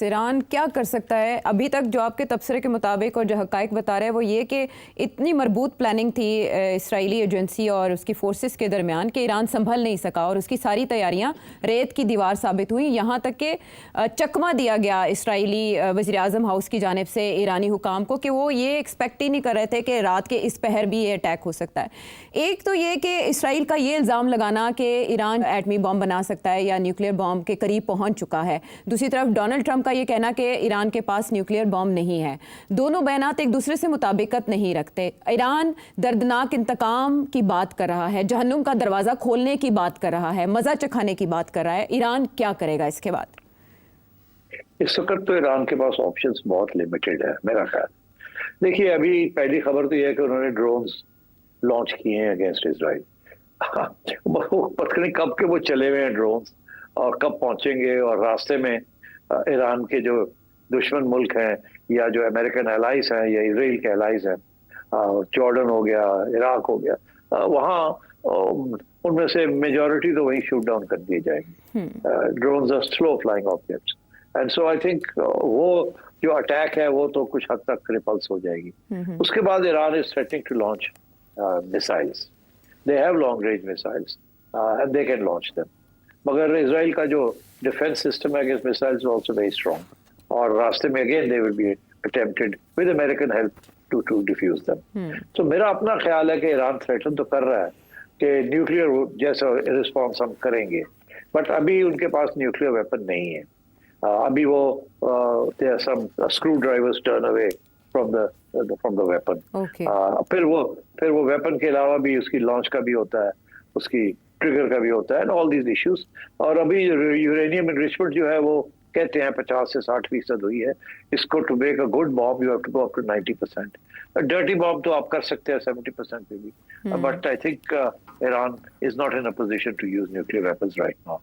Iran क्या कर सकता है? अभी तक जो आपके तबसरे के मुताबिक और जो हक़ाइक़ बता रहे हैं वो ये कि इतनी मरबूत प्लानिंग थी इसराइली एजेंसी और उसकी फोर्सेस के दरमियान कि ईरान संभल नहीं सका और उसकी सारी तैयारियां रेत की दीवार साबित हुई। यहाँ तक कि चकमा दिया गया इसराइली वज़ीर आज़म हाउस की जानिब से ईरानी हुकाम को कि वो ये एक्सपेक्ट ही नहीं कर रहे थे कि रात के इस पहर भी ये अटैक हो सकता है। एक तो ये कि इसराइल का ये इल्ज़ाम लगाना कि ईरान एटमी बॉम्ब बना सकता है या न्यूक्लियर बॉम्ब के करीब पहुँच चुका है। दूसरी तरफ डोनाल्ड ट्रंप का ये कहना कि ईरान के पास न्यूक्लियर बॉम्ब नहीं है। दोनों बयानात एक दूसरे से मुताबिकत नहीं रखते। ईरान दर्दनाक इंतकाम की बात कर रहा है, जहन्नुम का दरवाज़ा खोलने की बात कर रहा है, मज़ा चखाने की बात कर रहा है। ईरान क्या करेगा इसके बाद? इस वक्त तो ईरान के पास ऑप्शंस बहुत लिमिटेड है मेरा ख्याल। देखिए, अभी पहली खबर तो यह है कि उन्होंने ड्रोन्स लॉन्च किए हैं अगेंस्ट इसराइल। पता नहीं कब के वो चले हुए हैं ड्रोन्स और कब पहुंचेंगे, और रास्ते में ईरान के जो दुश्मन मुल्क हैं या जो अमेरिकन एलाइज हैं या इसराइल के एलाइज हैं, जॉर्डन हो गया, इराक हो गया, वहाँ उनमें से मेजॉरिटी तो वहीं शूट डाउन कर दिए जाएंगे। Drones are slow flying objects and so I think वो जो अटैक है वो तो कुछ हद तक रिपल्स हो जाएगी। उसके बाद Iran is threatening to launch missiles. They have long range missiles and they can launch them, मगर इसराइल का जो डिफेंस सिस्टम है against missiles also very strong, और रास्ते में again they will be attempted with American help to defuse them. तो मेरा अपना ख्याल है कि ईरान थ्रेटन तो कर रहा है कि न्यूक्लियर जैसा रिस्पॉन्स हम करेंगे, बट अभी उनके पास न्यूक्लियर वेपन नहीं है। अभी वो some screwdrivers turn away from the weapon. फिर वो वेपन के अलावा भी उसकी लॉन्च का भी होता है, उसकी ट्रिगर का भी होता है, एंड ऑल दीज इश्यूज। और अभी यूरेनियम एनरिचमेंट जो है वो कहते हैं 50 से 60% हुई है। इसको to make a good bomb you have to go up to 90%। Dirty bomb तो आप कर सकते हैं 70% पे भी, but I think Iran is not in a position to use nuclear weapons right now.